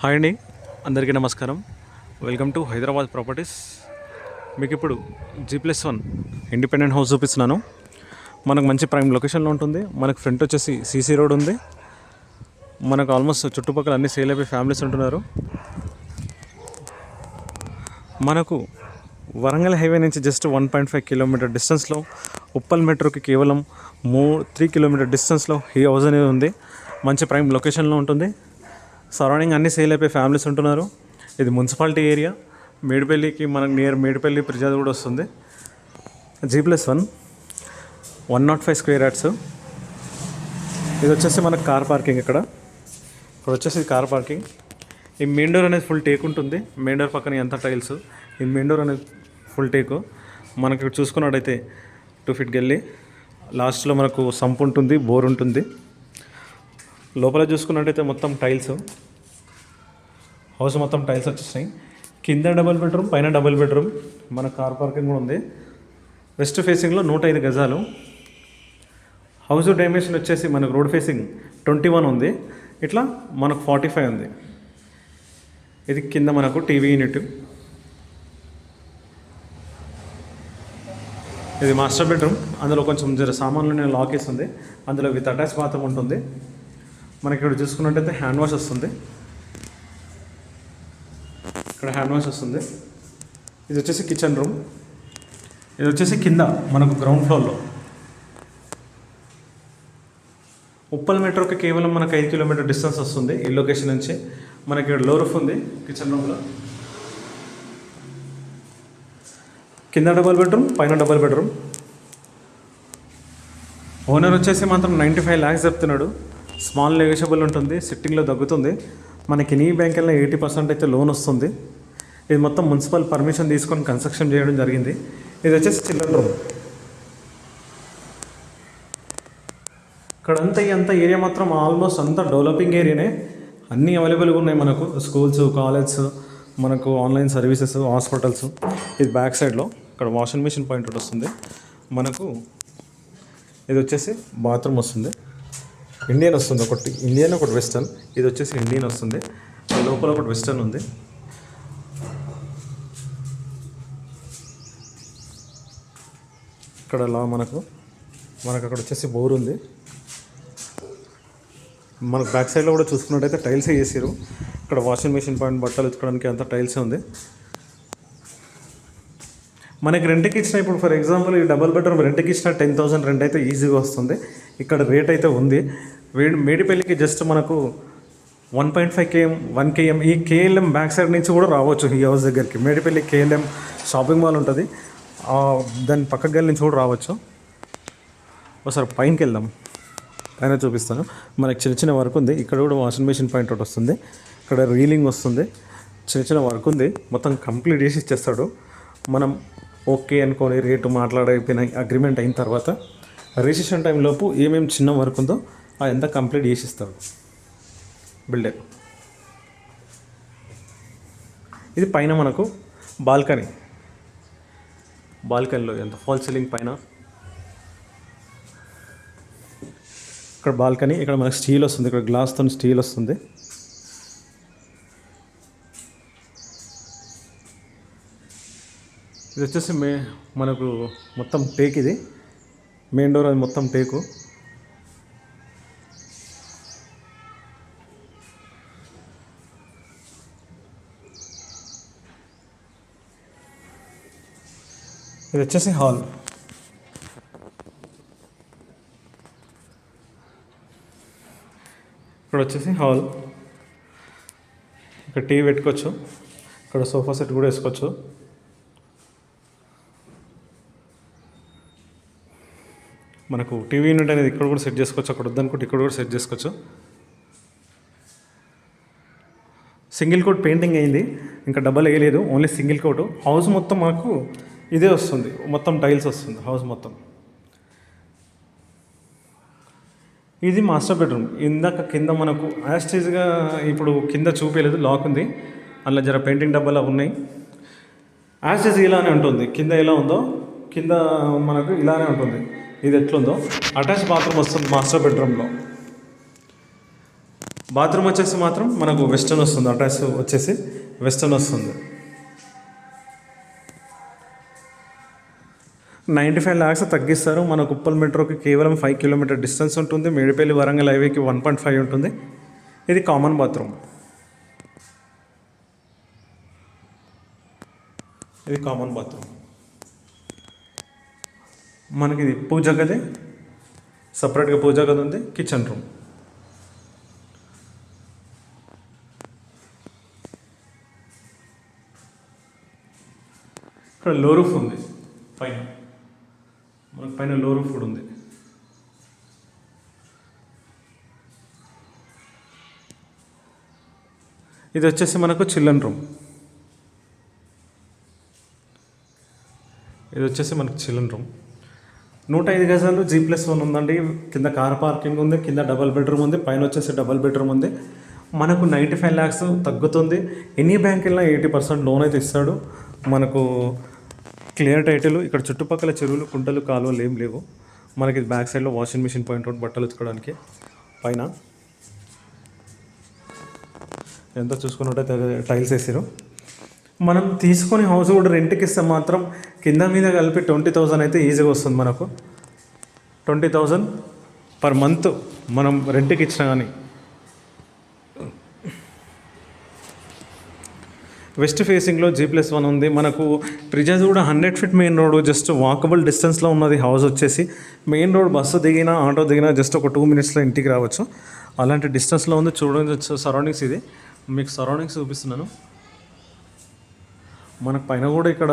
Hi అండి, అందరికీ నమస్కారం. Welcome to Hyderabad properties. మీకు ఇప్పుడు G+1 ఇండిపెండెంట్ హౌస్ చూపిస్తున్నాను. మనకు మంచి ప్రైమ్ లొకేషన్లో ఉంటుంది. మనకు ఫ్రంట్ వచ్చేసి సీసీ రోడ్ ఉంది. మనకు ఆల్మోస్ట్ చుట్టుపక్కల అన్ని సేల్ అయిపోయి ఫ్యామిలీస్ ఉంటున్నారు. మనకు వరంగల్ హైవే నుంచి జస్ట్ 1.5 కిలోమీటర్ డిస్టెన్స్లో, ఉప్పల్ మెట్రోకి కేవలం 3 కిలోమీటర్ డిస్టెన్స్లో ఈ హౌస్ అనేది ఉంది. మంచి ప్రైమ్ లొకేషన్లో ఉంటుంది. సరౌండింగ్ అన్ని సేల్ అయిపోయి ఫ్యామిలీస్ ఉంటున్నారు. ఇది మున్సిపాలిటీ ఏరియా. మేడిపల్లికి మనకు నియర్ మేడిపల్లి ప్రిజాద్ కూడా వస్తుంది. G+1 105 square yards. ఇది వచ్చేసి మనకు కార్ పార్కింగ్. ఇక్కడ వచ్చేసి కార్ పార్కింగ్. ఈ మెయిన్ డోర్ అనేది ఫుల్ టేక్ ఉంటుంది. మెయిన్ డోర్ పక్కన ఎంత టైల్స్. ఈ మెయిన్ డోర్ అనేది ఫుల్ టేకు. మనకి ఇక్కడ చూసుకున్నట్టయితే 2 ఫీట్ గెల్లి, లాస్ట్లో మనకు సంప్ ఉంటుంది, బోర్ ఉంటుంది. లోపల చూసుకున్నట్టయితే మొత్తం టైల్స్. హౌస్ మొత్తం టైల్స్ వచ్చేసినాయి. కింద డబుల్ బెడ్రూమ్, పైన డబుల్ బెడ్రూమ్. మన కార్ పార్కింగ్ కూడా ఉంది. వెస్ట్ ఫేసింగ్లో 105 గజాలు. హౌస్ డైమెన్షన్ వచ్చేసి మనకు రోడ్ ఫేసింగ్ 21 ఉంది. ఇట్లా మనకు 45 ఉంది. ఇది కింద మనకు టీవీ యూనిట్. ఇది మాస్టర్ బెడ్రూమ్. అందులో కొంచెం జర సామాన్లు లాక్ ఉంది. అందులో విత్ అటాచ్ బాత్రూమ్ ఉంటుంది. మనకి ఇక్కడ చూసుకున్నట్టయితే హ్యాండ్ వాష్ వస్తుంది. ఇక్కడ హ్యాండ్ వాష్ వస్తుంది. ఇది వచ్చేసి కిచెన్ రూమ్. ఇది వచ్చేసి కింద మనకు గ్రౌండ్ ఫ్లోర్లో. ఉప్పల్ మెట్రోకి కేవలం మనకు 5 కిలోమీటర్ డిస్టెన్స్ వస్తుంది ఈ లొకేషన్ నుంచి. మనకి ఇక్కడ లో రూఫ్ ఉంది కిచెన్ రూమ్లో. కింద డబల్ బెడ్రూమ్, పైన డబల్ బెడ్రూమ్. ఓనర్ వచ్చేసి మాత్రం 95 lakhs చెప్తున్నాడు. స్మాల్ నెగోషియబుల్ ఉంటుంది. సిట్టింగ్లో తగ్గుతుంది. మనకి ఎనీ బ్యాంకుల్లో 80% అయితే లోన్ వస్తుంది. ఇది మొత్తం మున్సిపల్ పర్మిషన్ తీసుకొని కన్స్ట్రక్షన్ చేయడం జరిగింది. ఇది వచ్చేసి చిల్డ్రన్ రూమ్. ఇక్కడంతా అంత ఏరియా మాత్రం ఆల్మోస్ట్ అంతా డెవలపింగ్ ఏరియానే. అన్నీ అవైలబుల్గా ఉన్నాయి మనకు. స్కూల్స్, కాలేజెస్, మనకు ఆన్లైన్ సర్వీసెస్, హాస్పిటల్స్. ఇది బ్యాక్ సైడ్లో ఇక్కడ వాషింగ్ మిషన్ పాయింట్ ఒకటి వస్తుంది మనకు. ఇది వచ్చేసి బాత్రూమ్ వస్తుంది. ఇండియన్ వస్తుంది ఒకటి. ఇండియన్ ఒకటి వెస్టర్న్. ఇది వచ్చేసి ఇండియన్ వస్తుంది. లోపల ఒకటి వెస్టర్న్ ఉంది. ఇక్కడ మనకు అక్కడ వచ్చేసి బోర్ ఉంది. మనకు బ్యాక్ సైడ్లో కూడా చూసుకున్నట్టయితే టైల్సే చేసారు. ఇక్కడ వాషింగ్ మిషన్ పాయింట్, బట్టలు ఉతుకోవడానికి అంతా టైల్సే ఉంది. మనకి రెంట్కి ఇచ్చిన, ఇప్పుడు ఫర్ ఎగ్జాంపుల్ ఈ డబుల్ బెడ్రూమ్ రెంట్కి ఇచ్చిన 10,000 రెంట్ అయితే ఈజీగా వస్తుంది. ఇక్కడ రేట్ అయితే ఉంది. మేడిపల్లికి జస్ట్ మనకు 1.5 km 1 km ఈ KLM బ్యాక్ సైడ్ నుంచి కూడా రావచ్చు ఈ హౌస్ దగ్గరికి. మేడిపల్లి KLM షాపింగ్ మాల్ ఉంటుంది. దాని పక్క గల్లి నుంచి కూడా రావచ్చు. ఒకసారి పైనకి వెళ్దాం, పైన చూపిస్తాను. మనకి చిన్న చిన్న వర్క్ ఉంది. ఇక్కడ కూడా వాషింగ్ మిషన్ పాయింట్ ఒకటి వస్తుంది. ఇక్కడ రీలింగ్ వస్తుంది. చిన్న చిన్న వర్క్ ఉంది. మొత్తం కంప్లీట్ చేసి ఇచ్చేస్తాడు. మనం ఓకే అనుకోని రేటు మాట్లాడైపోయిన అగ్రిమెంట్ అయిన తర్వాత రిజిస్ట్రేషన్ టైం లోపు ఏమేమి చిన్న వర్క్ ఉందో అదంతా కంప్లీట్ చేసి ఇస్తాడు బిల్డర్. ఇది పైన మనకు బాల్కనీ. బాల్కనీలో ఎంత ఫాల్ సీలింగ్ పైన. ఇక్కడ బాల్కనీ. ఇక్కడ మనకు స్టీల్ వస్తుంది. ఇక్కడ గ్లాస్తో స్టీల్ వస్తుంది. ఇది వచ్చేసి మనకు మొత్తం టేక్. ఇది మెయిన్ డోర్ అది మొత్తం టేకు. ఇది వచ్చేసి హాల్. ఇక్కడ వచ్చేసి హాల్. ఇక్కడ టీవీ పెట్టుకోవచ్చు. ఇక్కడ సోఫా సెట్ కూడా వేసుకోవచ్చు. మనకు టీవీ యూనిట్ అనేది ఇక్కడ కూడా సెట్ చేసుకోవచ్చు. అక్కడ వద్దనుకుంటే ఇక్కడ కూడా సెట్ చేసుకోవచ్చు. సింగిల్ కోట్ పెయింటింగ్ అయింది, ఇంకా డబల్ వేయలేదు. Only single coat. హౌస్ మొత్తం మనకు ఇదే వస్తుంది. మొత్తం టైల్స్ వస్తుంది హౌస్ మొత్తం. ఇది మాస్టర్ బెడ్రూమ్. ఇందాక కింద మనకు యాస్టేజ్గా ఇప్పుడు కింద చూపించలేదు, లాక్ ఉంది. అందులో జర పెయింటింగ్ డబ్బాలు ఉన్నాయి. యాస్టేజ్ ఇలానే ఉంటుంది. కింద ఎలా ఉందో కింద మనకు ఇలానే ఉంటుంది. ఇది ఎట్లుందో అటాచ్ బాత్రూమ్ వస్తుంది మాస్టర్ బెడ్రూమ్లో. బాత్రూమ్ వచ్చేసి మాత్రం మనకు వెస్టర్న్ వస్తుంది, అటాచ్ వచ్చేసి వెస్టర్న్ వస్తుంది. 95 lakhs తగ్గిస్తారు. మనకు ఉప్పల్ మెట్రోకి కేవలం 5 కిలోమీటర్ డిస్టెన్స్ ఉంటుంది. మేడిపల్లి వరంగల్ హైవేకి 1.5 ఉంటుంది. ఇది కామన్ బాత్రూమ్. ఇది కామన్ బాత్రూమ్. మనకి ఇది పూజ గది, సపరేట్గా పూజ గది ఉంది. Kitchen room. ఇక్కడ లో రూఫ్ ఉంది పైన, మనకు పైన లో రూఫ్ కూడా ఉంది. ఇది వచ్చేసి మనకు చిల్డ్రన్ రూమ్. ఇది వచ్చేసి మనకు చిల్డ్రన్ రూమ్. 105 గజాలు G+1 ఉందండి. కింద కార్ పార్కింగ్ ఉంది, కింద డబల్ బెడ్రూమ్ ఉంది, పైన వచ్చేసి డబల్ బెడ్రూమ్ ఉంది. మనకు 95 lakhs తగ్గుతుంది. ఎనీ బ్యాంక్ వెళ్ళినా 80% లోన్ అయితే ఇస్తాడు. మనకు క్లియర్ టైటిల్. ఇక్కడ చుట్టుపక్కల చెరువులు, కుంటలు, కాలువలు ఏం లేవు. మనకి బ్యాక్ సైడ్లో వాషింగ్ మిషన్ పాయింట్ అవుట్, బట్టలు ఉతుకోవడానికి. పైన ఎంత చూసుకున్నట్టు టైల్స్ వేసారు. మనం తీసుకొని హౌస్ కూడా రెంట్కి ఇస్తే మాత్రం కింద మీద కలిపి 20,000 అయితే ఈజీగా వస్తుంది. మనకు 20,000 పర్ మంత్ మనం రెంట్కి ఇచ్చినా కానీ. వెస్ట్ ఫేసింగ్లో G+1 ఉంది. మనకు ప్రిజాజ్ కూడా 100 feet main road, just walkable డిస్టెన్స్లో ఉన్నది హౌస్ వచ్చేసి. మెయిన్ రోడ్ బస్సు దిగినా, ఆటో దిగినా జస్ట్ ఒక 2 minutesలో ఇంటికి రావచ్చు. అలాంటి డిస్టెన్స్లో ఉంది. చూడండి సరౌండింగ్స్. ఇది మీకు సరౌండింగ్స్ చూపిస్తున్నాను. మనకు పైన కూడా ఇక్కడ